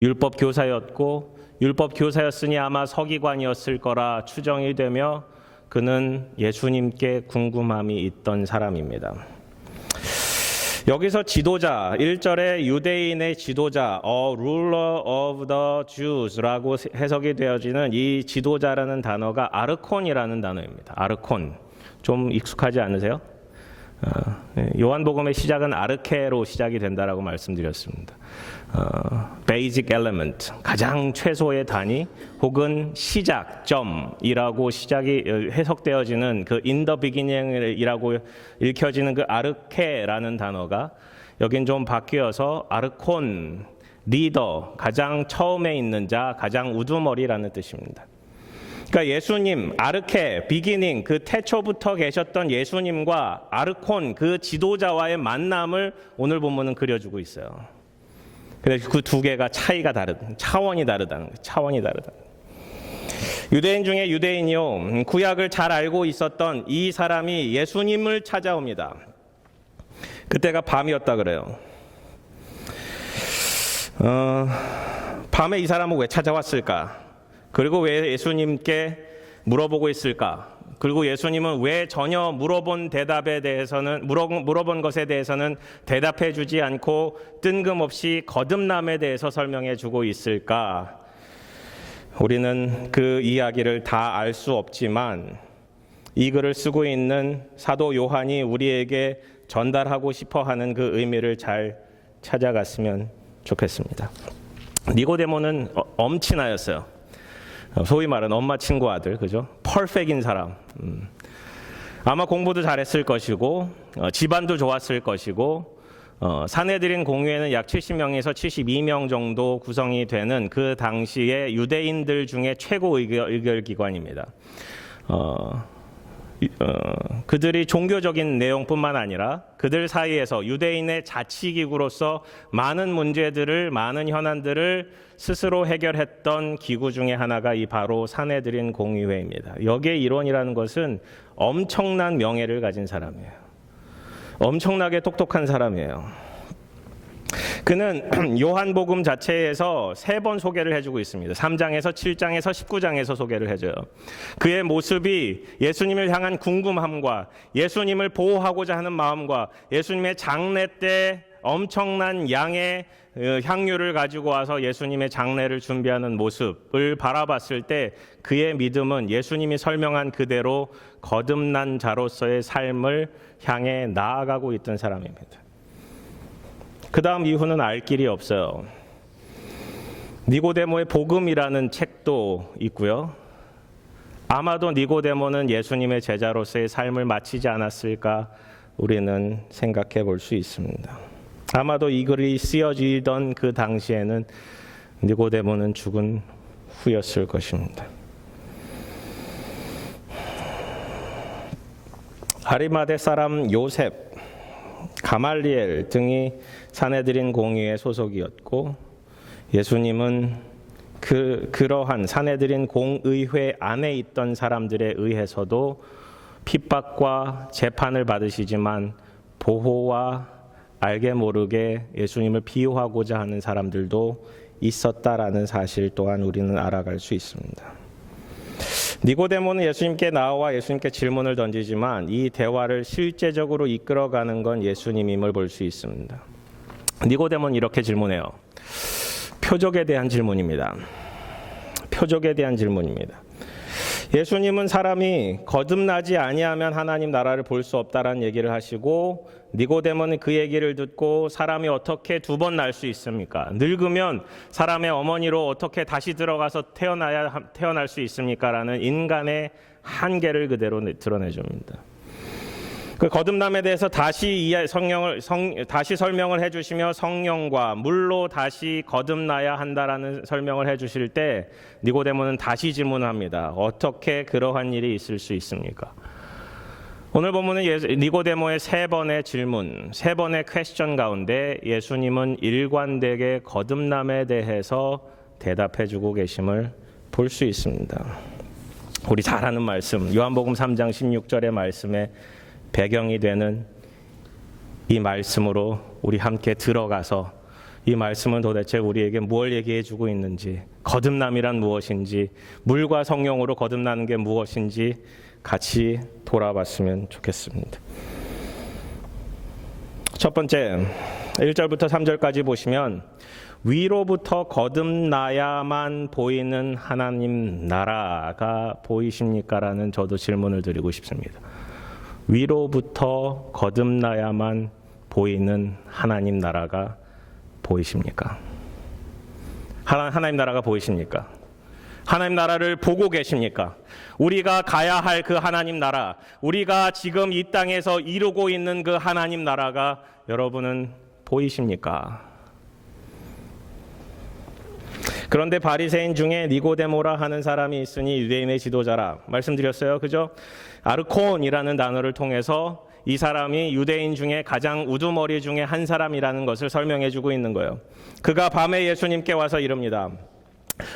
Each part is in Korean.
율법 교사였고 율법 교사였으니 아마 서기관이었을 거라 추정이 되며 그는 예수님께 궁금함이 있던 사람입니다. 여기서 지도자, 1절에 유대인의 지도자, A ruler of the Jews라고 해석이 되어지는 이 지도자라는 단어가 아르콘이라는 단어입니다. 아르콘. 좀 익숙하지 않으세요? 요한복음의 시작은 아르케로 시작이 된다라고 말씀드렸습니다. Basic element, 가장 최소의 단위 혹은 시작점이라고 시작이 해석되어지는 그 in the beginning이라고 읽혀지는 그 아르케라는 단어가 여긴 좀 바뀌어서 아르콘, 리더, 가장 처음에 있는 자, 가장 우두머리라는 뜻입니다. 그러니까 예수님, 아르케, 비기닝, 그 태초부터 계셨던 예수님과 아르콘, 그 지도자와의 만남을 오늘 본문은 그려주고 있어요. 그래서 그 두 개가 차원이 다르다. 유대인 중에 유대인이요, 구약을 잘 알고 있었던 이 사람이 예수님을 찾아옵니다. 그때가 밤이었다 그래요. 밤에 이 사람은 왜 찾아왔을까? 그리고 왜 예수님께 물어보고 있을까? 그리고 예수님은 왜 전혀 물어본 것에 대해서는 대답해 주지 않고 뜬금없이 거듭남에 대해서 설명해 주고 있을까? 우리는 그 이야기를 다 알 수 없지만 이 글을 쓰고 있는 사도 요한이 우리에게 전달하고 싶어 하는 그 의미를 잘 찾아갔으면 좋겠습니다. 니고데모는 엄친아였어요. 소위 말하는 엄마 친구 아들, 그죠? 퍼펙트인 사람. 아마 공부도 잘했을 것이고 집안도 좋았을 것이고 산헤드린 공회에는 약 70명에서 72명 정도 구성이 되는 그 당시의 유대인들 중에 최고 의결 기관입니다. 그들이 종교적인 내용뿐만 아니라 그들 사이에서 유대인의 자치기구로서 많은 문제들을, 많은 현안들을 스스로 해결했던 기구 중에 하나가 이 바로 산헤드린 공의회입니다. 여기에 일원이라는 것은 엄청난 명예를 가진 사람이에요. 엄청나게 똑똑한 사람이에요. 그는 요한복음 자체에서 3번 소개를 해주고 있습니다. 3장에서 7장에서 19장에서 소개를 해줘요. 그의 모습이 예수님을 향한 궁금함과 예수님을 보호하고자 하는 마음과 예수님의 장례 때 엄청난 양의 향유를 가지고 와서 예수님의 장례를 준비하는 모습을 바라봤을 때 그의 믿음은 예수님이 설명한 그대로 거듭난 자로서의 삶을 향해 나아가고 있던 사람입니다. 그 다음 이후는 알 길이 없어요. 니고데모의 복음이라는 책도 있고요. 아마도 니고데모는 예수님의 제자로서의 삶을 마치지 않았을까 우리는 생각해 볼 수 있습니다. 아마도 이 글이 쓰여지던 그 당시에는 니고데모는 죽은 후였을 것입니다. 아리마대 사람 요셉, 가말리엘 등이 산헤드린 공의회 소속이었고 예수님은 그러한 산헤드린 공의회 안에 있던 사람들에 의해서도 핍박과 재판을 받으시지만 보호와 알게 모르게 예수님을 비호하고자 하는 사람들도 있었다라는 사실 또한 우리는 알아갈 수 있습니다. 니고데모는 예수님께 나와 예수님께 질문을 던지지만 이 대화를 실제적으로 이끌어가는 건 예수님임을 볼 수 있습니다. 니고데모는 이렇게 질문해요. 표적에 대한 질문입니다. 예수님은 사람이 거듭나지 아니하면 하나님 나라를 볼 수 없다라는 얘기를 하시고 니고데모는 그 얘기를 듣고 사람이 어떻게 2번 날 수 있습니까? 늙으면 사람의 어머니로 어떻게 다시 들어가서 태어날 수 있습니까? 라는 인간의 한계를 그대로 드러내줍니다. 그 거듭남에 대해서 다시 설명을 해주시며 성령과 물로 다시 거듭나야 한다라는 설명을 해주실 때 니고데모는 다시 질문합니다. 어떻게 그러한 일이 있을 수 있습니까? 오늘 본문은 니고데모의 3번의 질문, 3번의 퀘스천 가운데 예수님은 일관되게 거듭남에 대해서 대답해주고 계심을 볼 수 있습니다. 우리 잘 아는 말씀, 요한복음 3장 16절의 말씀에 배경이 되는 이 말씀으로 우리 함께 들어가서 이 말씀은 도대체 우리에게 뭘 얘기해 주고 있는지, 거듭남이란 무엇인지, 물과 성령으로 거듭나는 게 무엇인지 같이 돌아봤으면 좋겠습니다. 첫 번째, 1절부터 3절까지 보시면 위로부터 거듭나야만 보이는 하나님 나라가 보이십니까? 라는 저도 질문을 드리고 싶습니다. 위로부터 거듭나야만 보이는 하나님 나라가 보이십니까? 하나님 나라가 보이십니까? 하나님 나라를 보고 계십니까? 우리가 가야 할 그 하나님 나라, 우리가 지금 이 땅에서 이루고 있는 그 하나님 나라가 여러분은 보이십니까? 그런데 바리새인 중에 니고데모라 하는 사람이 있으니 유대인의 지도자라 말씀드렸어요. 그죠? 아르콘이라는 단어를 통해서 이 사람이 유대인 중에 가장 우두머리 중에 한 사람이라는 것을 설명해 주고 있는 거예요. 그가 밤에 예수님께 와서 이릅니다.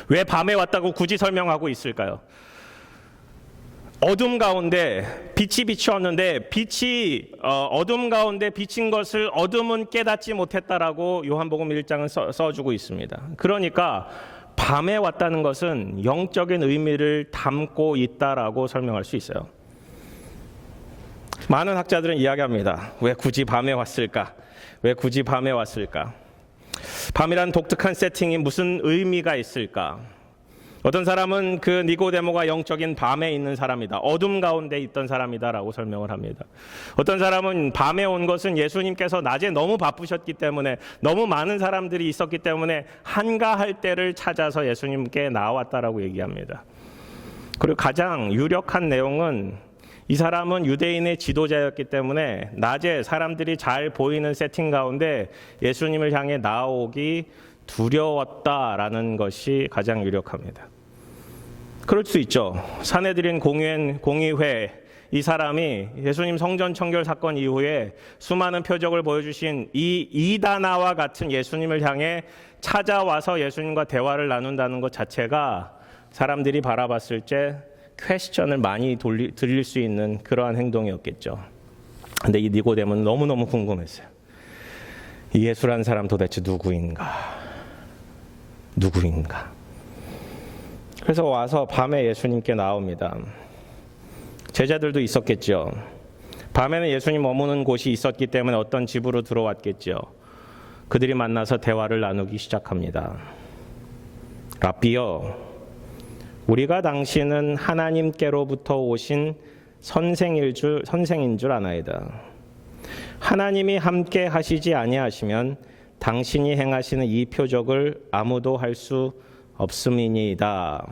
왜 밤에 왔다고 굳이 설명하고 있을까요? 어둠 가운데 빛이 비추었는데 빛이 어둠 가운데 비친 것을 어둠은 깨닫지 못했다라고 요한복음 1장은 써주고 있습니다. 그러니까 밤에 왔다는 것은 영적인 의미를 담고 있다라고 설명할 수 있어요. 많은 학자들은 이야기합니다. 왜 굳이 밤에 왔을까? 왜 굳이 밤에 왔을까? 밤이란 독특한 세팅이 무슨 의미가 있을까? 어떤 사람은 그 니고데모가 영적인 밤에 있는 사람이다. 어둠 가운데 있던 사람이다라고 설명을 합니다. 어떤 사람은 밤에 온 것은 예수님께서 낮에 너무 바쁘셨기 때문에 너무 많은 사람들이 있었기 때문에 한가할 때를 찾아서 예수님께 나왔다라고 얘기합니다. 그리고 가장 유력한 내용은 이 사람은 유대인의 지도자였기 때문에 낮에 사람들이 잘 보이는 세팅 가운데 예수님을 향해 나오기 두려웠다라는 것이 가장 유력합니다. 그럴 수 있죠. 산헤드린 공의회 이 사람이 예수님 성전 청결 사건 이후에 수많은 표적을 보여주신 이 이다나와 같은 예수님을 향해 찾아와서 예수님과 대화를 나눈다는 것 자체가 사람들이 바라봤을 때 퀘스천을 많이 들릴 수 있는 그러한 행동이었겠죠. 근데 이 니고데모는 너무너무 궁금했어요. 이 예수라는 사람 도대체 누구인가? 그래서 와서 밤에 예수님께 나옵니다. 제자들도 있었겠죠. 밤에는 예수님 머무는 곳이 있었기 때문에 어떤 집으로 들어왔겠죠. 그들이 만나서 대화를 나누기 시작합니다. 라비여, 우리가 당신은 하나님께로부터 오신 선생인 줄 아나이다. 하나님이 함께 하시지 아니하시면 당신이 행하시는 이 표적을 아무도 할 수 없음이니이다.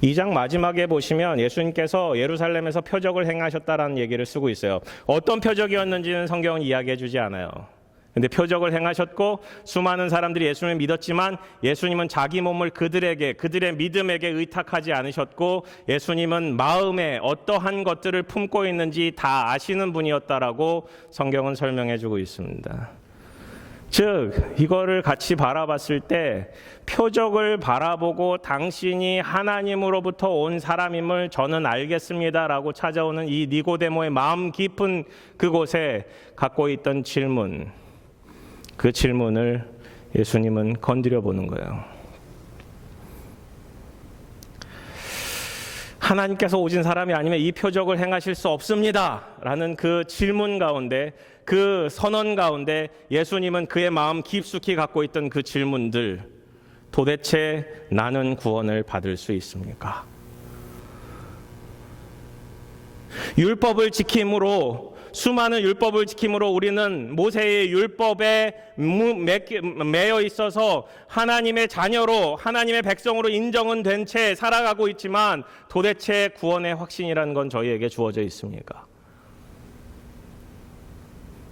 2장 마지막에 보시면 예수님께서 예루살렘에서 표적을 행하셨다라는 얘기를 쓰고 있어요. 어떤 표적이었는지는 성경은 이야기해 주지 않아요. 근데 표적을 행하셨고 수많은 사람들이 예수님을 믿었지만 예수님은 자기 몸을 그들의 믿음에게 의탁하지 않으셨고 예수님은 마음에 어떠한 것들을 품고 있는지 다 아시는 분이었다라고 성경은 설명해 주고 있습니다. 즉 이거를 같이 바라봤을 때 표적을 바라보고 당신이 하나님으로부터 온 사람임을 저는 알겠습니다라고 찾아오는 이 니고데모의 마음 깊은 그곳에 갖고 있던 질문, 그 질문을 예수님은 건드려 보는 거예요. 하나님께서 오신 사람이 아니면 이 표적을 행하실 수 없습니다 라는 그 질문 가운데, 그 선언 가운데 예수님은 그의 마음 깊숙이 갖고 있던 그 질문들, 도대체 나는 구원을 받을 수 있습니까? 율법을 지킴으로, 수많은 율법을 지킴으로 우리는 모세의 율법에 매여 있어서 하나님의 자녀로, 하나님의 백성으로 인정은 된 채 살아가고 있지만 도대체 구원의 확신이라는 건 저희에게 주어져 있습니까?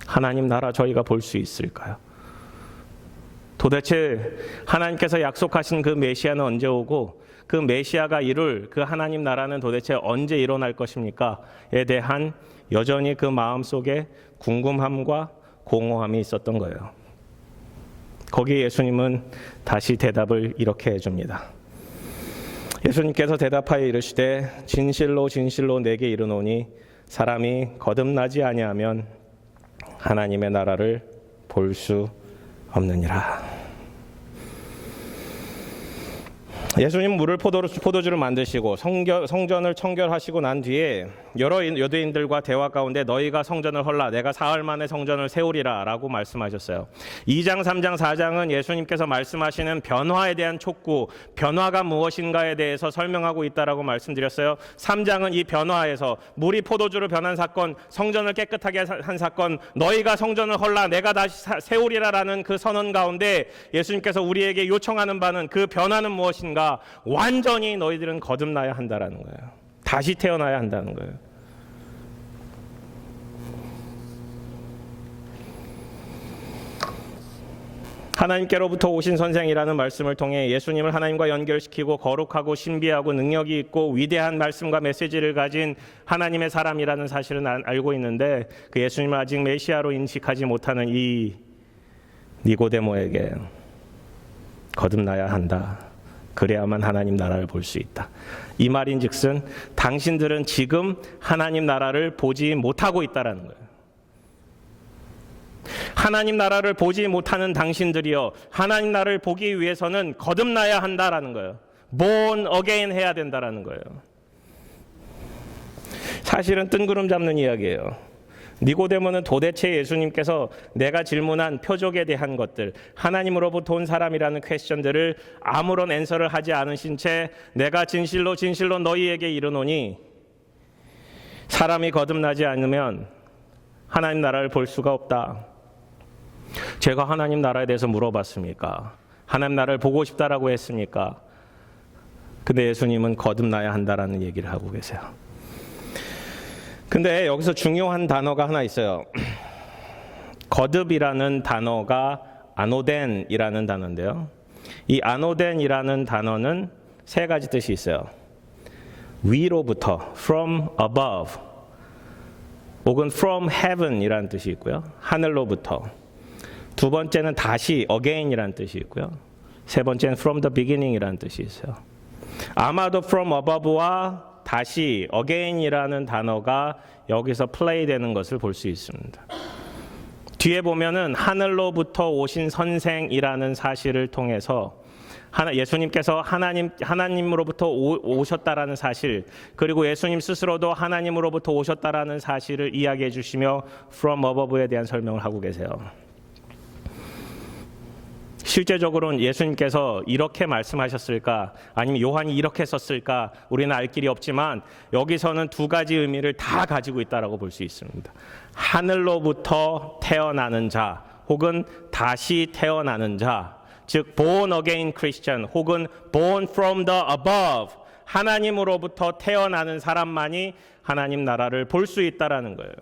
하나님 나라 저희가 볼 수 있을까요? 도대체 하나님께서 약속하신 그 메시아는 언제 오고 그 메시아가 이룰 그 하나님 나라는 도대체 언제 일어날 것입니까?에 대한 여전히 그 마음속에 궁금함과 공허함이 있었던 거예요. 거기에 예수님은 다시 대답을 이렇게 해줍니다. 예수님께서 대답하여 이르시되 진실로 진실로 내게 이르노니 사람이 거듭나지 아니하면 하나님의 나라를 볼 수 없느니라. 예수님 물을 포도주를 만드시고 성전을 청결하시고 난 뒤에 여러 유대인들과 대화 가운데 너희가 성전을 헐라 내가 사흘 만에 성전을 세우리라 라고 말씀하셨어요. 2장, 3장, 4장은 예수님께서 말씀하시는 변화에 대한 촉구, 변화가 무엇인가에 대해서 설명하고 있다라고 말씀드렸어요. 3장은 이 변화에서 물이 포도주로 변한 사건, 성전을 깨끗하게 한 사건, 너희가 성전을 헐라 내가 다시 세우리라 라는 그 선언 가운데 예수님께서 우리에게 요청하는 바는 그 변화는 무엇인가? 완전히 너희들은 거듭나야 한다라는 거예요. 다시 태어나야 한다는 거예요. 하나님께로부터 오신 선생이라는 말씀을 통해 예수님을 하나님과 연결시키고 거룩하고 신비하고 능력이 있고 위대한 말씀과 메시지를 가진 하나님의 사람이라는 사실은 알고 있는데 그 예수님을 아직 메시아로 인식하지 못하는 이 니고데모에게 거듭나야 한다. 그래야만 하나님 나라를 볼 수 있다. 이 말인즉슨 당신들은 지금 하나님 나라를 보지 못하고 있다라는 거예요. 하나님 나라를 보지 못하는 당신들이요, 하나님 나라를 보기 위해서는 거듭나야 한다라는 거예요. born again 해야 된다라는 거예요. 사실은 뜬구름 잡는 이야기예요. 니고데모는 도대체 예수님께서 내가 질문한 표적에 대한 것들, 하나님으로부터 온 사람이라는 퀘스천들을 아무런 앤서를 하지 않으신 채 내가 진실로 진실로 너희에게 이르노니 사람이 거듭나지 않으면 하나님 나라를 볼 수가 없다. 제가 하나님 나라에 대해서 물어봤습니까? 하나님 나라를 보고 싶다라고 했습니까? 근데 예수님은 거듭나야 한다라는 얘기를 하고 계세요. 근데 여기서 중요한 단어가 하나 있어요. 거듭이라는 단어가 아노덴이라는 단어인데요. 이 아노덴이라는 단어는 세 가지 뜻이 있어요. 위로부터, from above, 혹은 from heaven이라는 뜻이 있고요. 하늘로부터. 두 번째는 다시, again이라는 뜻이 있고요. 세 번째는 from the beginning이라는 뜻이 있어요. 아마도 from above와 다시 again이라는 단어가 여기서 플레이 되는 것을 볼 수 있습니다. 뒤에 보면은 하늘로부터 오신 선생이라는 사실을 통해서 예수님께서 하나님으로부터 오셨다라는 사실, 그리고 예수님 스스로도 하나님으로부터 오셨다라는 사실을 이야기해 주시며 from above에 대한 설명을 하고 계세요. 실제적으로는 예수님께서 이렇게 말씀하셨을까, 아니면 요한이 이렇게 썼을까, 우리는 알 길이 없지만 여기서는 두 가지 의미를 다 가지고 있다라고 볼 수 있습니다. 하늘로부터 태어나는 자, 혹은 다시 태어나는 자, 즉 born again Christian, 혹은 born from the above, 하나님으로부터 태어나는 사람만이 하나님 나라를 볼 수 있다라는 거예요.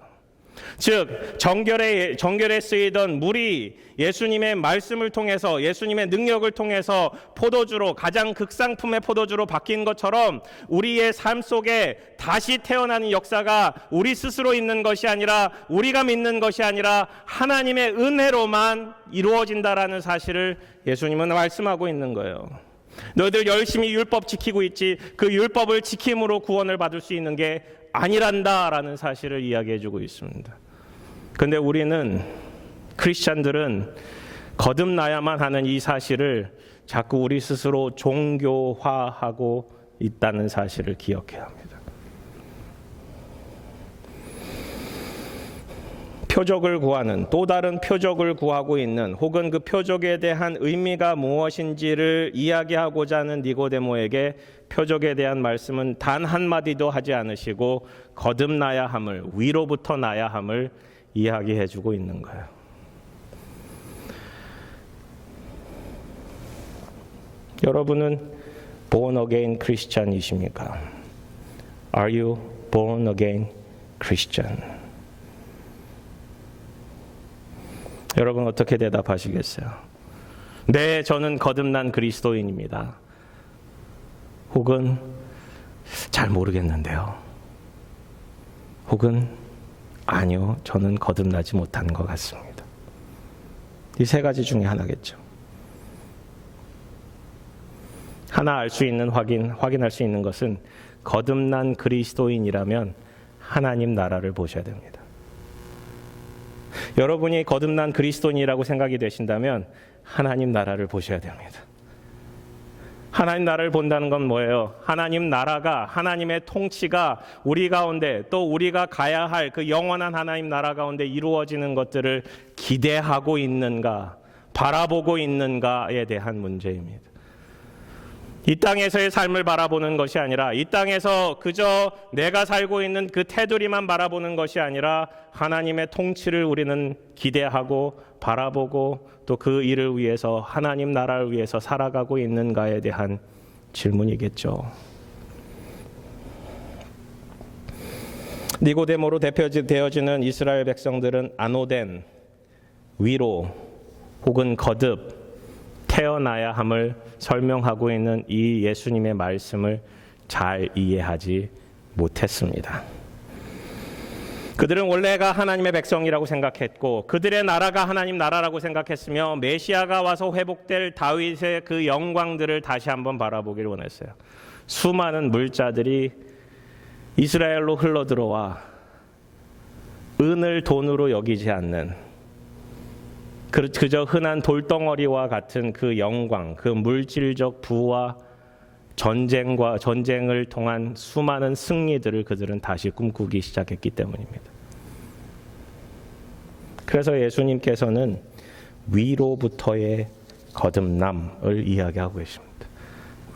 즉 정결에 쓰이던 물이 예수님의 말씀을 통해서, 예수님의 능력을 통해서 포도주로, 가장 극상품의 포도주로 바뀐 것처럼 우리의 삶 속에 다시 태어나는 역사가 우리 스스로 있는 것이 아니라, 우리가 믿는 것이 아니라 하나님의 은혜로만 이루어진다라는 사실을 예수님은 말씀하고 있는 거예요. 너희들 열심히 율법 지키고 있지, 그 율법을 지킴으로 구원을 받을 수 있는 게 아니란다라는 사실을 이야기해주고 있습니다. 그런데 우리는, 크리스찬들은 거듭나야만 하는 이 사실을 자꾸 우리 스스로 종교화하고 있다는 사실을 기억해야 합니다. 표적을 구하는, 또 다른 표적을 구하고 있는, 혹은 그 표적에 대한 의미가 무엇인지를 이야기하고자 하는 니고데모에게 표적에 대한 말씀은 단 한마디도 하지 않으시고 거듭나야 함을, 위로부터 나야 함을 이야기해주고 있는 거예요. 여러분은 born again Christian이십니까? Are you born again Christian? 여러분 어떻게 대답하시겠어요? 네, 저는 거듭난 그리스도인입니다. 혹은 잘 모르겠는데요. 혹은 아니요, 저는 거듭나지 못한 것 같습니다. 이 세 가지 중에 하나겠죠. 하나 알 수 있는 확인할 수 있는 것은 거듭난 그리스도인이라면 하나님 나라를 보셔야 됩니다. 여러분이 거듭난 그리스도인이라고 생각이 되신다면 하나님 나라를 보셔야 됩니다. 하나님 나라를 본다는 건 뭐예요? 하나님 나라가, 하나님의 통치가 우리 가운데, 또 우리가 가야 할 그 영원한 하나님 나라 가운데 이루어지는 것들을 기대하고 있는가, 바라보고 있는가에 대한 문제입니다. 이 땅에서의 삶을 바라보는 것이 아니라, 이 땅에서 그저 내가 살고 있는 그 테두리만 바라보는 것이 아니라 하나님의 통치를 우리는 기대하고 바라보고 또 그 일을 위해서, 하나님 나라를 위해서 살아가고 있는가에 대한 질문이겠죠. 니고데모로 대표되어지는 이스라엘 백성들은 안오된 위로 혹은 거듭 태어나야 함을 설명하고 있는 이 예수님의 말씀을 잘 이해하지 못했습니다. 그들은 원래가 하나님의 백성이라고 생각했고 그들의 나라가 하나님 나라라고 생각했으며 메시아가 와서 회복될 다윗의 그 영광들을 다시 한번 바라보기를 원했어요. 수많은 물자들이 이스라엘로 흘러들어와 은을 돈으로 여기지 않는 그저 흔한 돌덩어리와 같은 그 영광, 그 물질적 부와 전쟁을 통한 수많은 승리들을 그들은 다시 꿈꾸기 시작했기 때문입니다. 그래서 예수님께서는 위로부터의 거듭남을 이야기하고 계십니다.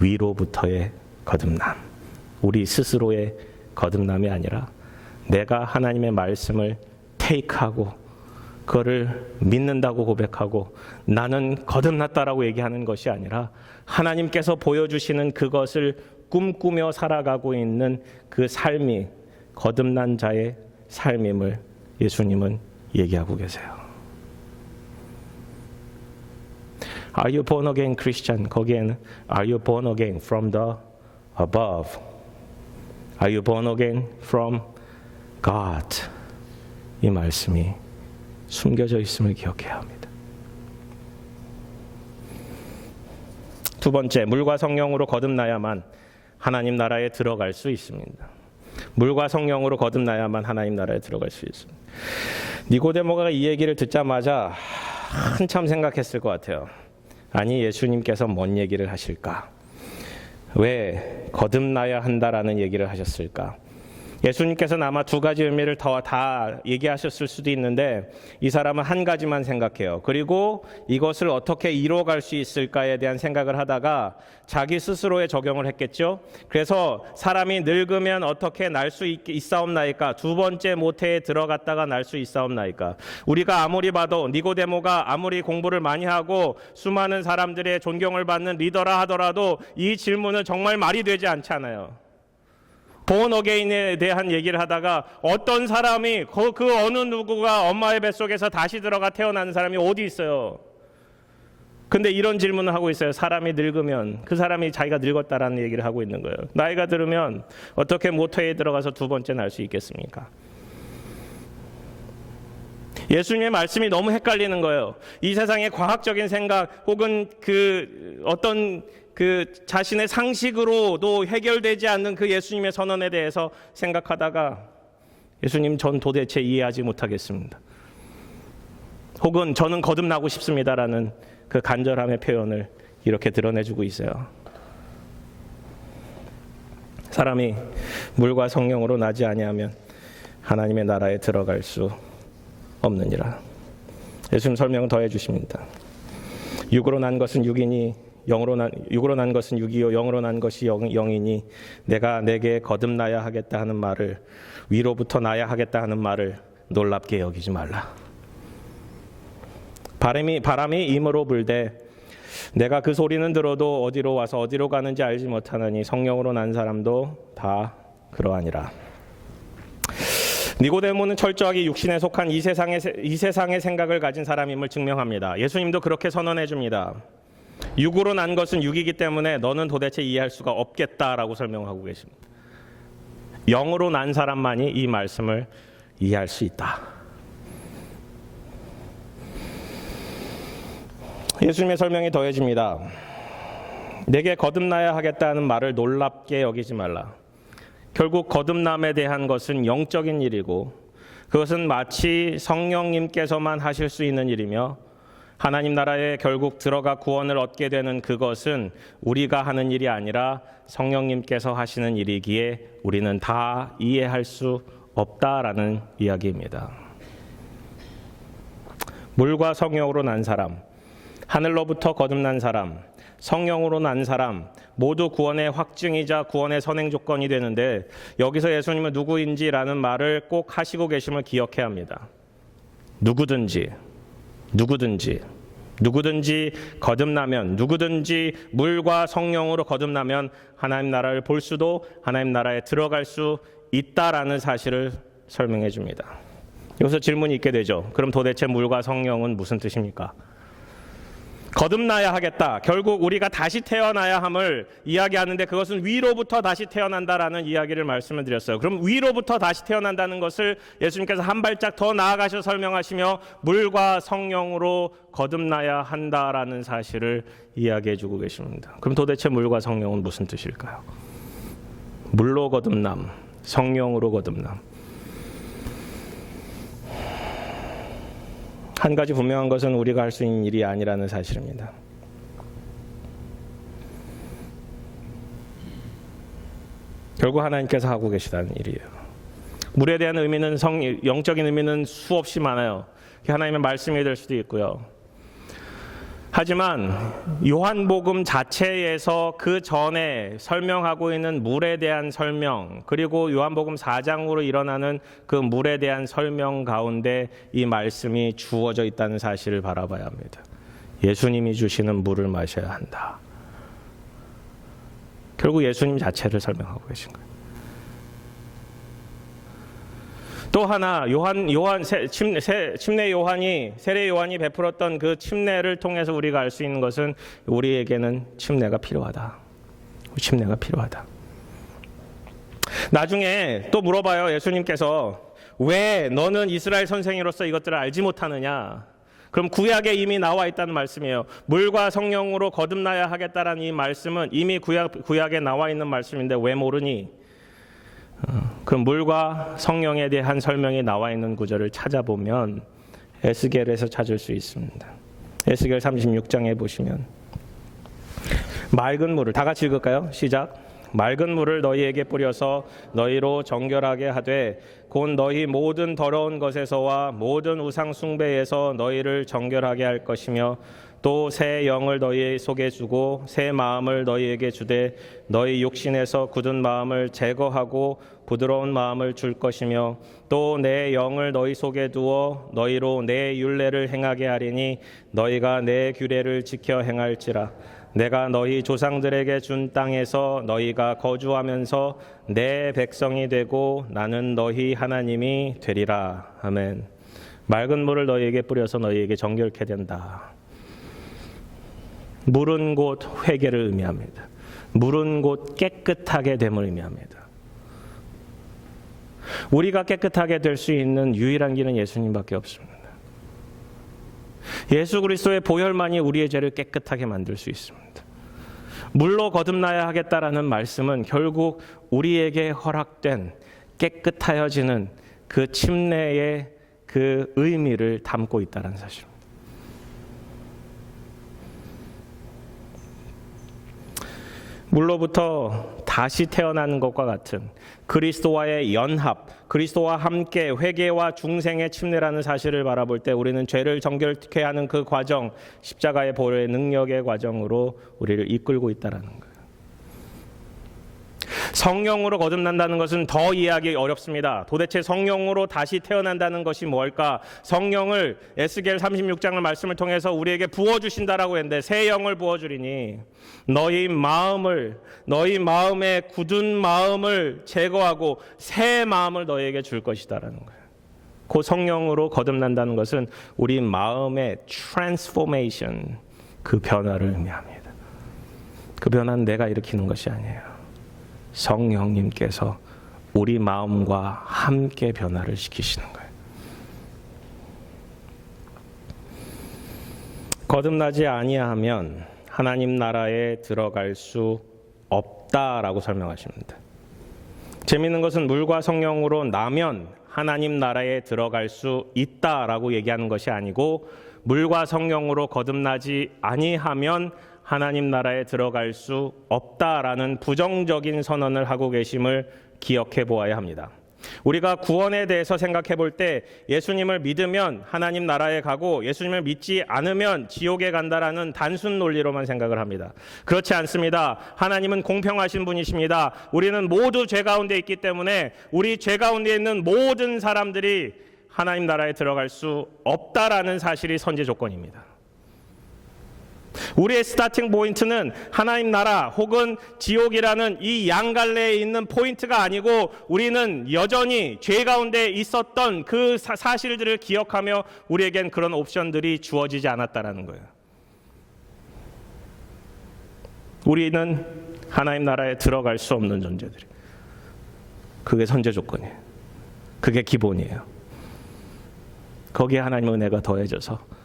위로부터의 거듭남. 우리 스스로의 거듭남이 아니라 내가 하나님의 말씀을 테이크하고 그거를 믿는다고 고백하고 나는 거듭났다라고 얘기하는 것이 아니라 하나님께서 보여주시는 그것을 꿈꾸며 살아가고 있는 그 삶이 거듭난 자의 삶임을 예수님은 얘기하고 계세요. Are you born again Christian? 거기에는 Are you born again from the above? Are you born again from God? 이 말씀이 숨겨져 있음을 기억해야 합니다. 두 번째, 물과 성령으로 거듭나야만 하나님 나라에 들어갈 수 있습니다. 물과 성령으로 거듭나야만 하나님 나라에 들어갈 수 있습니다. 니고데모가 이 얘기를 듣자마자 한참 생각했을 것 같아요. 아니, 예수님께서 뭔 얘기를 하실까? 왜 거듭나야 한다라는 얘기를 하셨을까? 예수님께서는 아마 두 가지 의미를 다 얘기하셨을 수도 있는데 이 사람은 한 가지만 생각해요. 그리고 이것을 어떻게 이루어갈 수 있을까에 대한 생각을 하다가 자기 스스로에 적용을 했겠죠. 그래서 사람이 늙으면 어떻게 날 수 있사옵나이까? 두 번째 모태에 들어갔다가 날 수 있사옵나이까? 우리가 아무리 봐도 니고데모가 아무리 공부를 많이 하고 수많은 사람들의 존경을 받는 리더라 하더라도 이 질문은 정말 말이 되지 않잖아요. born again에 대한 얘기를 하다가 어떤 사람이 그 어느 누구가 엄마의 뱃속에서 다시 들어가 태어나는 사람이 어디 있어요? 근데 이런 질문을 하고 있어요. 사람이 늙으면 그 사람이 자기가 늙었다라는 얘기를 하고 있는 거예요. 나이가 들으면 어떻게 모태에 들어가서 두 번째 날 수 있겠습니까? 예수님의 말씀이 너무 헷갈리는 거예요. 이 세상의 과학적인 생각 혹은 어떤 자신의 상식으로도 해결되지 않는 그 예수님의 선언에 대해서 생각하다가 예수님, 전 도대체 이해하지 못하겠습니다. 혹은 저는 거듭나고 싶습니다라는 그 간절함의 표현을 이렇게 드러내주고 있어요. 사람이 물과 성령으로 나지 아니하면 하나님의 나라에 들어갈 수 없느니라. 예수님 설명을 더해 주십니다. 육으로 난 것은 육이니 육으로 난 것은 육이요 영으로 난 것이 영이니 내가 내게 거듭나야 하겠다 하는 말을, 위로부터 나야 하겠다 하는 말을 놀랍게 여기지 말라. 바람이 임으로 불되 내가 그 소리는 들어도 어디로 와서 어디로 가는지 알지 못하느니 성령으로 난 사람도 다 그러하니라. 니고데모는 철저하게 육신에 속한 이 세상의 생각을 가진 사람임을 증명합니다. 예수님도 그렇게 선언해 줍니다. 육으로 난 것은 육이기 때문에 너는 도대체 이해할 수가 없겠다라고 설명하고 계십니다. 영으로 난 사람만이 이 말씀을 이해할 수 있다. 예수님의 설명이 더해집니다. 내게 거듭나야 하겠다는 말을 놀랍게 여기지 말라. 결국 거듭남에 대한 것은 영적인 일이고 그것은 마치 성령님께서만 하실 수 있는 일이며 하나님 나라에 결국 들어가 구원을 얻게 되는 그것은 우리가 하는 일이 아니라 성령님께서 하시는 일이기에 우리는 다 이해할 수 없다라는 이야기입니다. 물과 성령으로 난 사람, 하늘로부터 거듭난 사람, 성령으로 난 사람 모두 구원의 확증이자 구원의 선행 조건이 되는데 여기서 예수님은 누구인지라는 말을 꼭 하시고 계심을 기억해야 합니다. 누구든지 거듭나면, 누구든지 물과 성령으로 거듭나면 하나님 나라를 볼 수도 하나님 나라에 들어갈 수 있다라는 사실을 설명해 줍니다. 여기서 질문이 있게 되죠. 그럼 도대체 물과 성령은 무슨 뜻입니까? 거듭나야 하겠다. 결국 우리가 다시 태어나야 함을 이야기하는데 그것은 위로부터 다시 태어난다라는 이야기를 말씀을 드렸어요. 그럼 위로부터 다시 태어난다는 것을 예수님께서 한 발짝 더 나아가셔 설명하시며 물과 성령으로 거듭나야 한다라는 사실을 이야기해 주고 계십니다. 그럼 도대체 물과 성령은 무슨 뜻일까요? 물로 거듭남, 성령으로 거듭남. 한 가지 분명한 것은 우리가 할 수 있는 일이 아니라는 사실입니다. 결국 하나님께서 하고 계시다는 일이에요. 물에 대한 의미는 영적인 의미는 수없이 많아요. 하나님의 말씀이 될 수도 있고요. 하지만 요한복음 자체에서 그 전에 설명하고 있는 물에 대한 설명, 그리고 요한복음 4장으로 일어나는 그 물에 대한 설명 가운데 이 말씀이 주어져 있다는 사실을 바라봐야 합니다. 예수님이 주시는 물을 마셔야 한다. 결국 예수님 자체를 설명하고 계신 거예요. 또 하나 세례 요한이 베풀었던 그 침례를 통해서 우리가 알 수 있는 것은 우리에게는 침례가 필요하다. 나중에 또 물어봐요. 예수님께서 왜 너는 이스라엘 선생으로서 이것들을 알지 못하느냐? 그럼 구약에 이미 나와 있다는 말씀이에요. 물과 성령으로 거듭나야 하겠다라는 이 말씀은 이미 구약에 나와 있는 말씀인데 왜 모르니? 그 물과 성령에 대한 설명이 나와 있는 구절을 찾아보면 에스겔에서 찾을 수 있습니다. 에스겔 36장에 보시면 맑은 물을 다 같이 읽을까요? 시작. 맑은 물을 너희에게 뿌려서 너희로 정결하게 하되 곧 너희 모든 더러운 것에서와 모든 우상 숭배에서 너희를 정결하게 할 것이며 또 새 영을 너희 속에 주고 새 마음을 너희에게 주되 너희 육신에서 굳은 마음을 제거하고 부드러운 마음을 줄 것이며 또 내 영을 너희 속에 두어 너희로 내 율례를 행하게 하리니 너희가 내 규례를 지켜 행할지라. 내가 너희 조상들에게 준 땅에서 너희가 거주하면서 내 백성이 되고 나는 너희 하나님이 되리라. 아멘. 맑은 물을 너희에게 뿌려서 너희에게 정결케 된다. 물은 곧 회개를 의미합니다. 물은 곧 깨끗하게 됨을 의미합니다. 우리가 깨끗하게 될 수 있는 유일한 길은 예수님밖에 없습니다. 예수 그리스도의 보혈만이 우리의 죄를 깨끗하게 만들 수 있습니다. 물로 거듭나야 하겠다라는 말씀은 결국 우리에게 허락된 깨끗하여지는 그 침례의 그 의미를 담고 있다는 사실입니다. 물로부터 다시 태어나는 것과 같은 그리스도와의 연합, 그리스도와 함께 회개와 중생의 침례라는 사실을 바라볼 때 우리는 죄를 정결케 하는 그 과정, 십자가의 보혈의 능력의 과정으로 우리를 이끌고 있다는 거예요. 성령으로 거듭난다는 것은 더 이해하기 어렵습니다. 도대체 성령으로 다시 태어난다는 것이 뭘까? 성령을 에스겔 36장의 말씀을 통해서 우리에게 부어주신다라고 했는데 새 영을 부어주리니 너희 마음의 굳은 마음을 제거하고 새 마음을 너희에게 줄 것이다라는 거예요. 그 성령으로 거듭난다는 것은 우리 마음의 transformation, 그 변화를 의미합니다. 그 변화는 내가 일으키는 것이 아니에요. 성령님께서 우리 마음과 함께 변화를 시키시는 거예요. 거듭나지 아니하면 하나님 나라에 들어갈 수 없다라고 설명하십니다. 재미있는 것은 물과 성령으로 나면 하나님 나라에 들어갈 수 있다라고 얘기하는 것이 아니고 물과 성령으로 거듭나지 아니하면 하나님 나라에 들어갈 수 없다라는 부정적인 선언을 하고 계심을 기억해 보아야 합니다. 우리가 구원에 대해서 생각해 볼 때 예수님을 믿으면 하나님 나라에 가고 예수님을 믿지 않으면 지옥에 간다라는 단순 논리로만 생각을 합니다. 그렇지 않습니다. 하나님은 공평하신 분이십니다. 우리는 모두 죄 가운데 있기 때문에 우리 죄 가운데 있는 모든 사람들이 하나님 나라에 들어갈 수 없다라는 사실이 선제 조건입니다. 우리의 스타팅 포인트는 하나님 나라 혹은 지옥이라는 이 양갈래에 있는 포인트가 아니고 우리는 여전히 죄 가운데 있었던 그 사실들을 기억하며 우리에겐 그런 옵션들이 주어지지 않았다라는 거예요. 우리는 하나님 나라에 들어갈 수 없는 존재들이. 그게 선제 조건이에요. 그게 기본이에요. 거기에 하나님의 은혜가 더해져서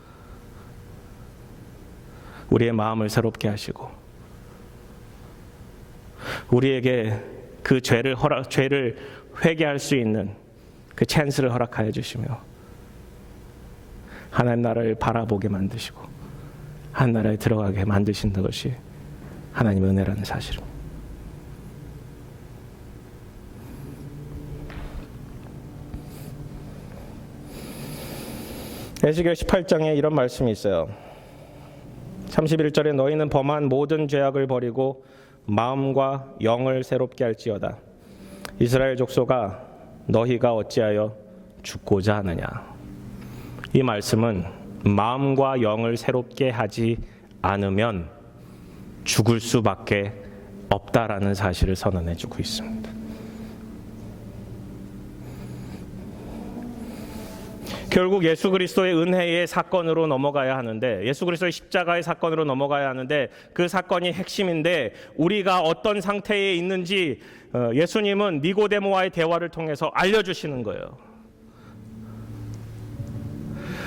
우리의 마음을 새롭게 하시고 우리에게 그 죄를 회개할 수 있는 그 찬스를 허락하여 주시며 하나님 나라를 바라보게 만드시고 하나님 나라에 들어가게 만드신다는 것이 하나님의 은혜라는 사실입니다. 에스겔 18장에 이런 말씀이 있어요. 31절에 너희는 범한 모든 죄악을 버리고 마음과 영을 새롭게 할지어다. 이스라엘 족속아 너희가 어찌하여 죽고자 하느냐. 이 말씀은 마음과 영을 새롭게 하지 않으면 죽을 수밖에 없다라는 사실을 선언해 주고 있습니다. 결국 예수 그리스도의 은혜의 사건으로 넘어가야 하는데 예수 그리스도의 십자가의 사건으로 넘어가야 하는데 그 사건이 핵심인데 우리가 어떤 상태에 있는지 예수님은 니고데모와의 대화를 통해서 알려주시는 거예요.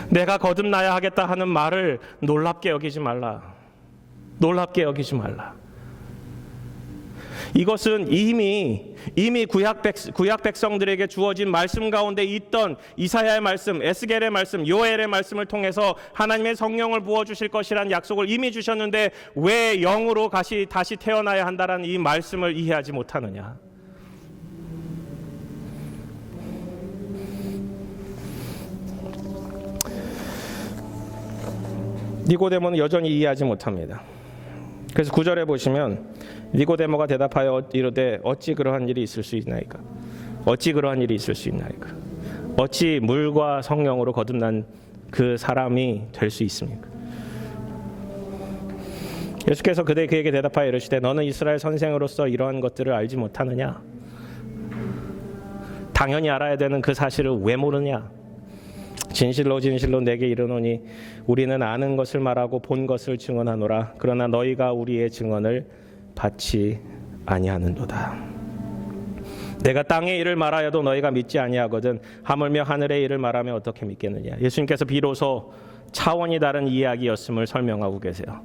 내가 거듭나야 하겠다 하는 말을 놀랍게 여기지 말라. 놀랍게 여기지 말라. 이것은 이미 구약 백성들에게 주어진 말씀 가운데 있던 이사야의 말씀, 에스겔의 말씀, 요엘의 말씀을 통해서 하나님의 성령을 부어주실 것이라는 약속을 이미 주셨는데 왜 영으로 다시 태어나야 한다라는 이 말씀을 이해하지 못하느냐. 니고데모는 여전히 이해하지 못합니다. 그래서 9절에 보시면 니고데모가 대답하여 이르되 어찌 그러한 일이 있을 수 있나이까? 어찌 그러한 일이 있을 수 있나이까? 어찌 물과 성령으로 거듭난 그 사람이 될 수 있습니까? 예수께서 그에게 대답하여 이르시되 너는 이스라엘 선생으로서 이러한 것들을 알지 못하느냐? 당연히 알아야 되는 그 사실을 왜 모르냐? 진실로 내게 이르노니 우리는 아는 것을 말하고 본 것을 증언하노라. 그러나 너희가 우리의 증언을 받지 아니하는도다. 내가 땅의 일을 말하여도 너희가 믿지 아니하거든 하물며 하늘의 일을 말하면 어떻게 믿겠느냐. 예수님께서 비로소 차원이 다른 이야기였음을 설명하고 계세요.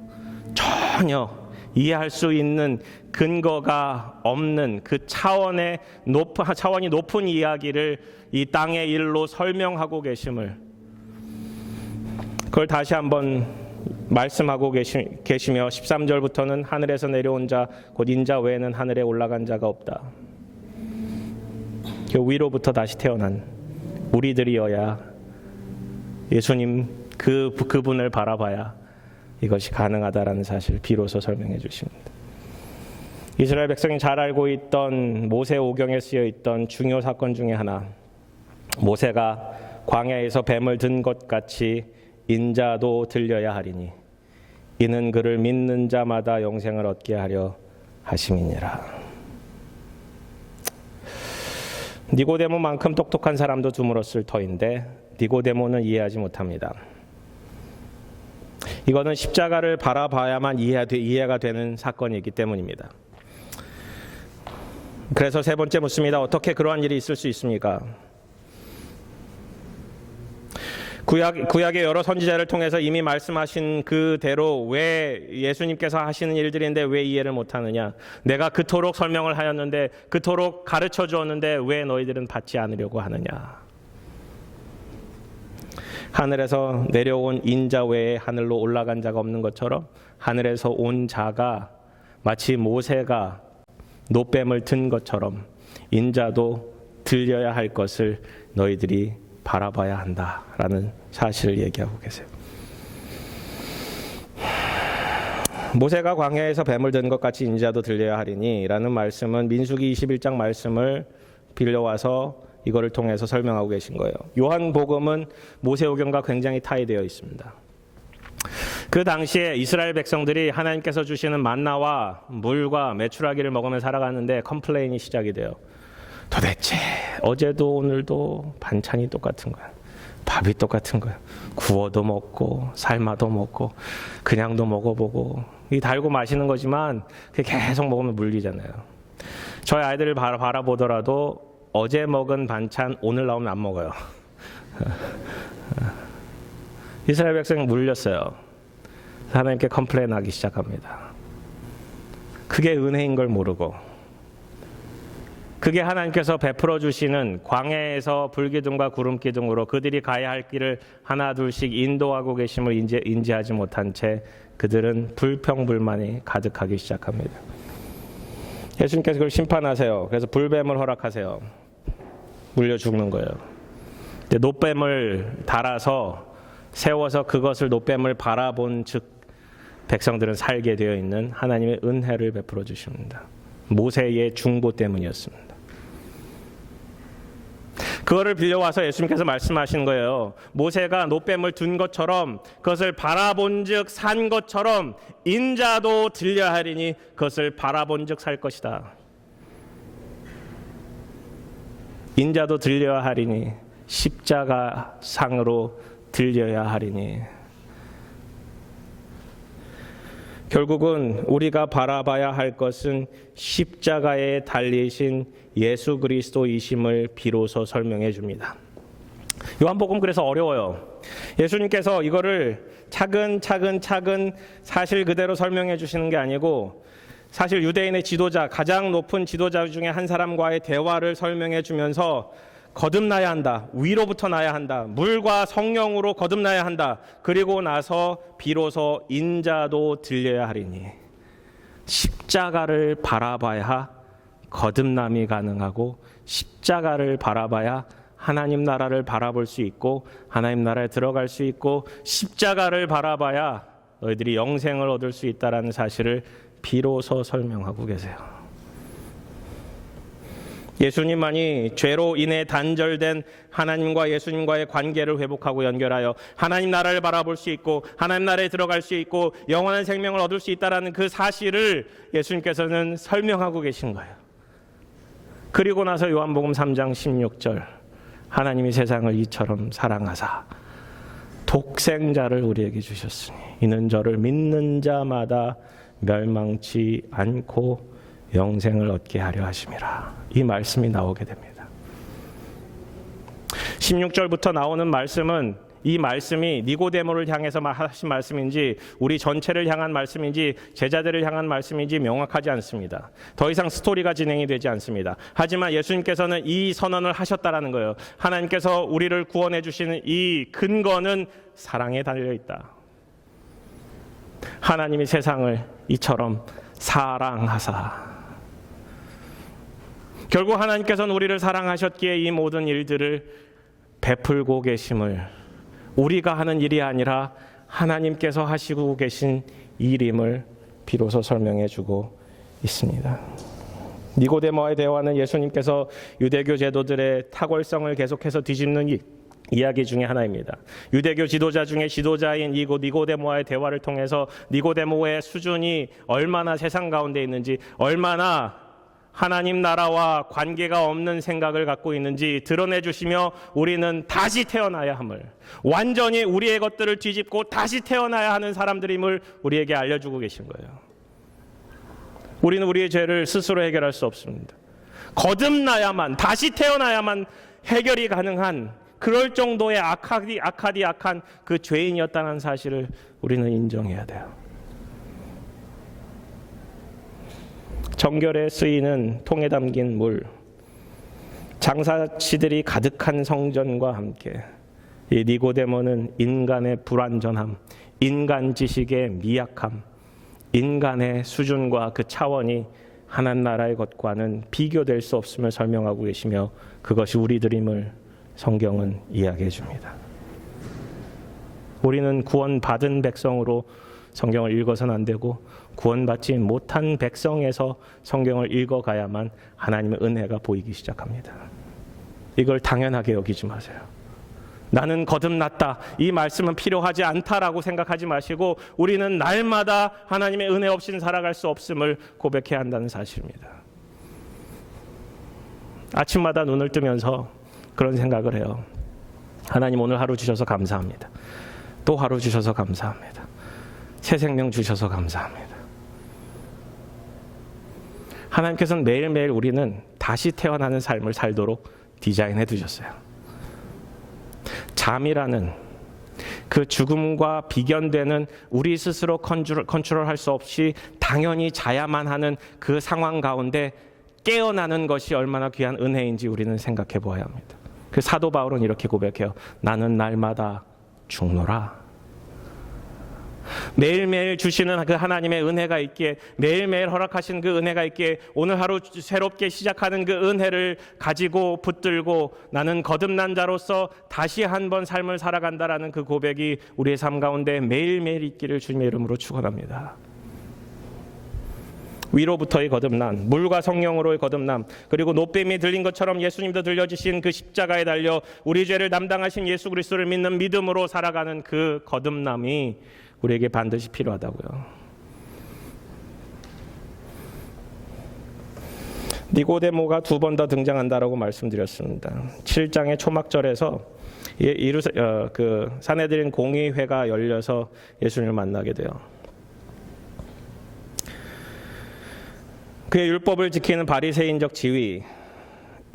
전혀 이해할 수 있는 근거가 없는 그 차원이 높은 이야기를 이 땅의 일로 설명하고 계심을 그걸 다시 한번 말씀하고 계시며 13절부터는 하늘에서 내려온 자 곧 인자 외에는 하늘에 올라간 자가 없다. 그 위로부터 다시 태어난 우리들이어야 예수님 그분을 바라봐야 이것이 가능하다라는 사실을 비로소 설명해 주십니다. 이스라엘 백성이 잘 알고 있던 모세 오경에 쓰여 있던 중요 사건 중에 하나, 모세가 광야에서 뱀을 든 것 같이 인자도 들려야 하리니 이는 그를 믿는 자마다 영생을 얻게 하려 하심이니라. 니고데모만큼 똑똑한 사람도 드물었을 터인데 니고데모는 이해하지 못합니다. 이거는 십자가를 바라봐야만 이해가 되는 사건이기 때문입니다. 그래서 세 번째 묻습니다. 어떻게 그러한 일이 있을 수 있습니까? 구약의 여러 선지자를 통해서 이미 말씀하신 그대로 왜 예수님께서 하시는 일들인데 왜 이해를 못하느냐? 내가 그토록 설명을 하였는데 그토록 가르쳐 주었는데 왜 너희들은 받지 않으려고 하느냐? 하늘에서 내려온 인자 외에 하늘로 올라간 자가 없는 것처럼 하늘에서 온 자가 마치 모세가 놋뱀을 든 것처럼 인자도 들려야 할 것을 너희들이 바라봐야 한다라는 사실을 얘기하고 계세요. 모세가 광야에서 뱀을 든 것 같이 인자도 들려야 하리니 라는 말씀은 민수기 21장 말씀을 빌려와서 이거를 통해서 설명하고 계신 거예요. 요한복음은 모세오경과 굉장히 타이되어 있습니다. 그 당시에 이스라엘 백성들이 하나님께서 주시는 만나와 물과 메추라기를 먹으며 살아가는데 컴플레인이 시작이 돼요. 도대체 어제도 오늘도 반찬이 똑같은 거야. 밥이 똑같은 거야. 구워도 먹고 삶아도 먹고 그냥도 먹어보고 이 달고 마시는 거지만 계속 먹으면 물리잖아요. 저희 아이들을 바라보더라도 어제 먹은 반찬 오늘 나오면 안 먹어요. 이스라엘 백성이 물렸어요. 하나님께 컴플레인하기 시작합니다. 그게 은혜인 걸 모르고 그게 하나님께서 베풀어 주시는 광야에서 불기둥과 구름기둥으로 그들이 가야 할 길을 하나 둘씩 인도하고 계심을 인지하지 못한 채 그들은 불평불만이 가득하기 시작합니다. 예수님께서 그걸 심판하세요. 그래서 불뱀을 허락하세요. 물려 죽는 거예요. 놋뱀을 달아서 세워서 그것을 놋뱀을 바라본 즉 백성들은 살게 되어 있는 하나님의 은혜를 베풀어 주십니다. 모세의 중보 때문이었습니다. 그거를 빌려와서 예수님께서 말씀하신 거예요. 모세가 놋뱀을 둔 것처럼 그것을 바라본 즉 산 것처럼 인자도 들려야 하리니 그것을 바라본 즉 살 것이다. 인자도 들려야 하리니 십자가 상으로 들려야 하리니 결국은 우리가 바라봐야 할 것은 십자가에 달리신 예수 그리스도이심을 비로소 설명해 줍니다. 요한복음 그래서 어려워요. 예수님께서 이거를 차근차근 사실 그대로 설명해 주시는 게 아니고 사실 유대인의 지도자, 가장 높은 지도자 중에 한 사람과의 대화를 설명해 주면서 거듭나야 한다. 위로부터 나야 한다. 물과 성령으로 거듭나야 한다. 그리고 나서 비로소 인자도 들려야 하리니 십자가를 바라봐야 거듭남이 가능하고 십자가를 바라봐야 하나님 나라를 바라볼 수 있고 하나님 나라에 들어갈 수 있고 십자가를 바라봐야 너희들이 영생을 얻을 수 있다는 사실을 비로소 설명하고 계세요. 예수님만이 죄로 인해 단절된 하나님과 예수님과의 관계를 회복하고 연결하여 하나님 나라를 바라볼 수 있고 하나님 나라에 들어갈 수 있고 영원한 생명을 얻을 수 있다는 그 사실을 예수님께서는 설명하고 계신 거예요. 그리고 나서 요한복음 3장 16절 하나님이 세상을 이처럼 사랑하사 독생자를 우리에게 주셨으니 이는 저를 믿는 자마다 멸망치 않고 영생을 얻게 하려 하심이라. 이 말씀이 나오게 됩니다. 16절부터 나오는 말씀은 이 말씀이 니고데모를 향해서 하신 말씀인지 우리 전체를 향한 말씀인지 제자들을 향한 말씀인지 명확하지 않습니다. 더 이상 스토리가 진행이 되지 않습니다. 하지만 예수님께서는 이 선언을 하셨다라는 거예요. 하나님께서 우리를 구원해 주시는 이 근거는 사랑에 달려 있다. 하나님이 세상을 이처럼 사랑하사 결국 하나님께서는 우리를 사랑하셨기에 이 모든 일들을 베풀고 계심을 우리가 하는 일이 아니라 하나님께서 하시고 계신 일임을 비로소 설명해 주고 있습니다. 니고데모와의 대화는 예수님께서 유대교 제도들의 탁월성을 계속해서 뒤집는 이야기 중에 하나입니다. 유대교 지도자 중에 지도자인 니고데모와의 대화를 통해서 니고데모의 수준이 얼마나 세상 가운데 있는지 얼마나 하나님 나라와 관계가 없는 생각을 갖고 있는지 드러내 주시며 우리는 다시 태어나야 함을 완전히 우리의 것들을 뒤집고 다시 태어나야 하는 사람들임을 우리에게 알려주고 계신 거예요. 우리는 우리의 죄를 스스로 해결할 수 없습니다. 거듭나야만 다시 태어나야만 해결이 가능한 그럴 정도의 악한 그 죄인이었다는 사실을 우리는 인정해야 돼요. 정결에 쓰이는 통에 담긴 물, 장사치들이 가득한 성전과 함께 이 니고데모는 인간의 불완전함, 인간 지식의 미약함, 인간의 수준과 그 차원이 하나님 나라의 것과는 비교될 수 없음을 설명하고 계시며 그것이 우리들임을 성경은 이야기해 줍니다. 우리는 구원받은 백성으로 성경을 읽어서는 안 되고 구원받지 못한 백성에서 성경을 읽어가야만 하나님의 은혜가 보이기 시작합니다. 이걸 당연하게 여기지 마세요. 나는 거듭났다, 이 말씀은 필요하지 않다라고 생각하지 마시고 우리는 날마다 하나님의 은혜 없이는 살아갈 수 없음을 고백해야 한다는 사실입니다. 아침마다 눈을 뜨면서 그런 생각을 해요. 하나님 오늘 하루 주셔서 감사합니다. 또 하루 주셔서 감사합니다. 새 생명 주셔서 감사합니다. 하나님께서는 매일매일 우리는 다시 태어나는 삶을 살도록 디자인해 두셨어요. 잠이라는 그 죽음과 비견되는 우리 스스로 컨트롤할 수 없이 당연히 자야만 하는 그 상황 가운데 깨어나는 것이 얼마나 귀한 은혜인지 우리는 생각해 보아야 합니다. 그 사도 바울은 이렇게 고백해요. 나는 날마다 죽노라. 매일매일 주시는 그 하나님의 은혜가 있기에, 매일매일 허락하신 그 은혜가 있기에 오늘 하루 새롭게 시작하는 그 은혜를 가지고 붙들고 나는 거듭난 자로서 다시 한번 삶을 살아간다라는 그 고백이 우리의 삶 가운데 매일매일 있기를 주님의 이름으로 축원합니다. 위로부터의 거듭남, 물과 성령으로의 거듭남, 그리고 노뱀이 들린 것처럼 예수님도 들려지신 그 십자가에 달려 우리 죄를 담당하신 예수 그리스도를 믿는 믿음으로 살아가는 그 거듭남이 우리에게 반드시 필요하다고요. 니고데모가 두 번 더 등장한다라고 말씀드렸습니다. 7장의 초막절에서 그 산헤드린 공의회가 열려서 예수님을 만나게 돼요. 그의 율법을 지키는 바리새인적 지위,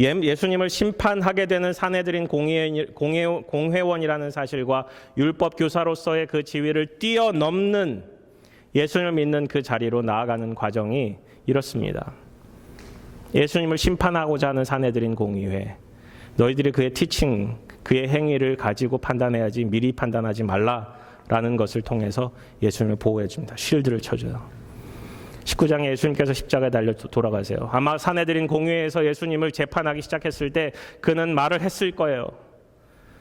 예수님을 심판하게 되는 산헤드린 공회원이라는 사실과 율법 교사로서의 그 지위를 뛰어넘는 예수님을 믿는 그 자리로 나아가는 과정이 이렇습니다. 예수님을 심판하고자 하는 산헤드린 공의회, 너희들이 그의 티칭, 그의 행위를 가지고 판단해야지 미리 판단하지 말라라는 것을 통해서 예수님을 보호해 줍니다. 쉴드를 쳐줘요. 19장에 예수님께서 십자가에 달려 돌아가세요. 아마 산헤드린 공회에서 예수님을 재판하기 시작했을 때 그는 말을 했을 거예요.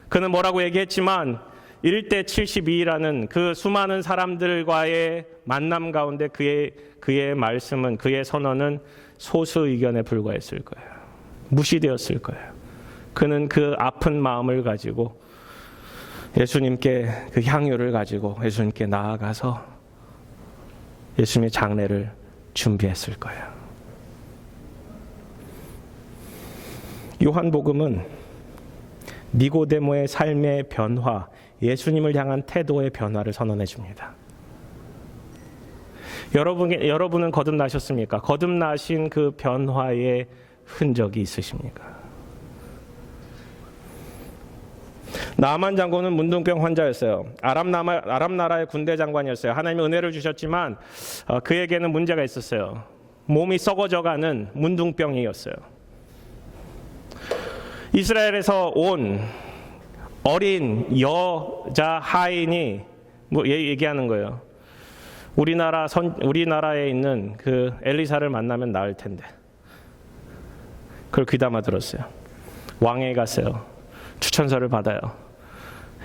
그는 뭐라고 얘기했지만 1대 72라는 그 수많은 사람들과의 만남 가운데 그의 말씀은, 그의 선언은 소수 의견에 불과했을 거예요. 무시되었을 거예요. 그는 그 아픈 마음을 가지고 예수님께 그 향유를 가지고 예수님께 나아가서 예수님의 장례를 준비했을 거예요. 요한복음은 니고데모의 삶의 변화, 예수님을 향한 태도의 변화를 선언해 줍니다. 여러분은 거듭나셨습니까? 거듭나신 그 변화의 흔적이 있으십니까? 나만 장군은 문둥병 환자였어요. 아람 나라의 군대 장관이었어요. 하나님의 은혜를 주셨지만 그에게는 문제가 있었어요. 몸이 썩어져가는 문둥병이었어요. 이스라엘에서 온 어린 여자 하인이 얘기하는 거예요. 우리나라에 있는 그 엘리사를 만나면 나을 텐데. 그걸 귀담아 들었어요. 왕에게 갔어요. 추천서를 받아요.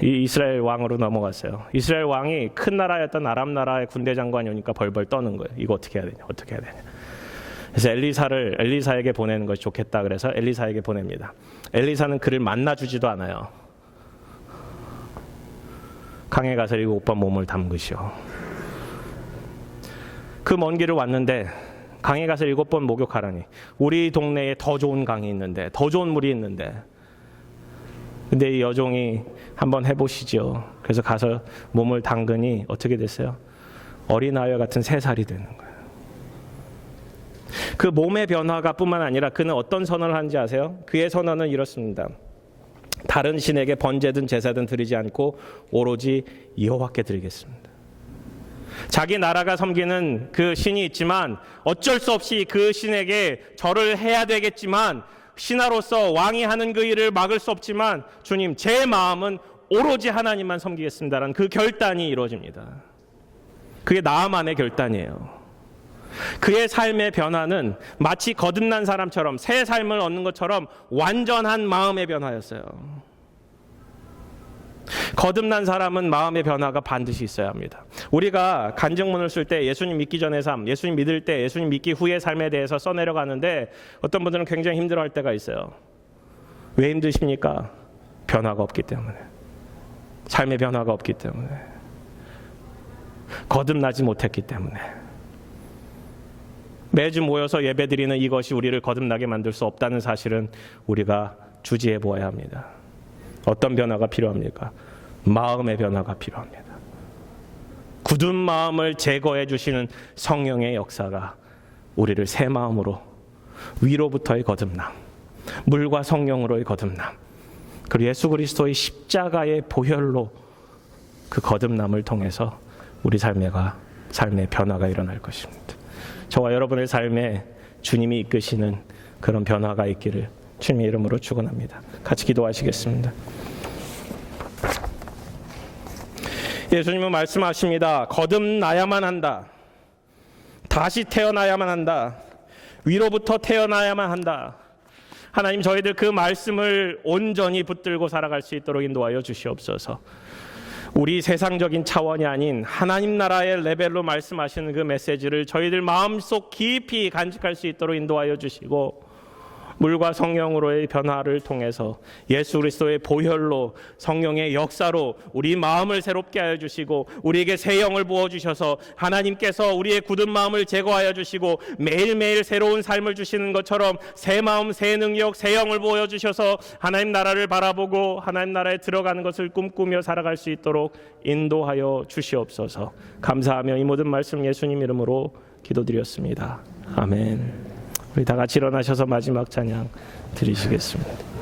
이 이스라엘 왕으로 넘어갔어요. 이스라엘 왕이 큰 나라였던 아람 나라의 군대 장관이 오니까 벌벌 떠는 거예요. 이거 어떻게 해야 되냐, 어떻게 해야 되냐. 그래서 엘리사에게 보내는 것이 좋겠다. 그래서 엘리사에게 보냅니다. 엘리사는 그를 만나주지도 않아요. 강에 가서 7번 몸을 담그시오. 그 먼 길을 왔는데 강에 가서 7번 목욕하라니. 우리 동네에 더 좋은 강이 있는데, 더 좋은 물이 있는데. 근데 이 여종이 한번 해보시죠. 그래서 가서 몸을 담그니 어떻게 됐어요? 어린아이와 같은 3살이 되는 거예요. 그 몸의 변화가 뿐만 아니라 그는 어떤 선언을 하는지 아세요? 그의 선언은 이렇습니다. 다른 신에게 번제든 제사든 드리지 않고 오로지 여호와께 드리겠습니다. 자기 나라가 섬기는 그 신이 있지만 어쩔 수 없이 그 신에게 절을 해야 되겠지만 신하로서 왕이 하는 그 일을 막을 수 없지만 주님, 제 마음은 오로지 하나님만 섬기겠습니다라는 그 결단이 이루어집니다. 그게 나아만의 결단이에요. 그의 삶의 변화는 마치 거듭난 사람처럼 새 삶을 얻는 것처럼 완전한 마음의 변화였어요. 거듭난 사람은 마음의 변화가 반드시 있어야 합니다. 우리가 간증문을 쓸 때 예수님 믿기 전의 삶, 예수님 믿을 때, 예수님 믿기 후의 삶에 대해서 써내려가는데 어떤 분들은 굉장히 힘들어할 때가 있어요. 왜 힘드십니까? 변화가 없기 때문에. 삶의 변화가 없기 때문에. 거듭나지 못했기 때문에. 매주 모여서 예배드리는 이것이 우리를 거듭나게 만들 수 없다는 사실은 우리가 주지해 보아야 합니다. 어떤 변화가 필요합니까? 마음의 변화가 필요합니다. 굳은 마음을 제거해 주시는 성령의 역사가 우리를 새 마음으로 위로부터의 거듭남, 물과 성령으로의 거듭남, 그리고 예수 그리스도의 십자가의 보혈로 그 거듭남을 통해서 우리 삶의 변화가 일어날 것입니다. 저와 여러분의 삶에 주님이 이끄시는 그런 변화가 있기를 주님의 이름으로 축원합니다. 같이 기도하시겠습니다. 예수님은 말씀하십니다. 거듭나야만 한다. 다시 태어나야만 한다. 위로부터 태어나야만 한다. 하나님, 저희들 그 말씀을 온전히 붙들고 살아갈 수 있도록 인도하여 주시옵소서. 우리 세상적인 차원이 아닌 하나님 나라의 레벨로 말씀하시는 그 메시지를 저희들 마음속 깊이 간직할 수 있도록 인도하여 주시고, 물과 성령으로의 변화를 통해서 예수 그리스도의 보혈로 성령의 역사로 우리 마음을 새롭게 하여 주시고, 우리에게 새 영을 부어주셔서 하나님께서 우리의 굳은 마음을 제거하여 주시고 매일매일 새로운 삶을 주시는 것처럼 새 마음, 새 능력, 새 영을 부어주셔서 하나님 나라를 바라보고 하나님 나라에 들어가는 것을 꿈꾸며 살아갈 수 있도록 인도하여 주시옵소서. 감사하며 이 모든 말씀 예수님 이름으로 기도드렸습니다. 아멘. 우리 다 같이 일어나셔서 마지막 찬양 드리시겠습니다.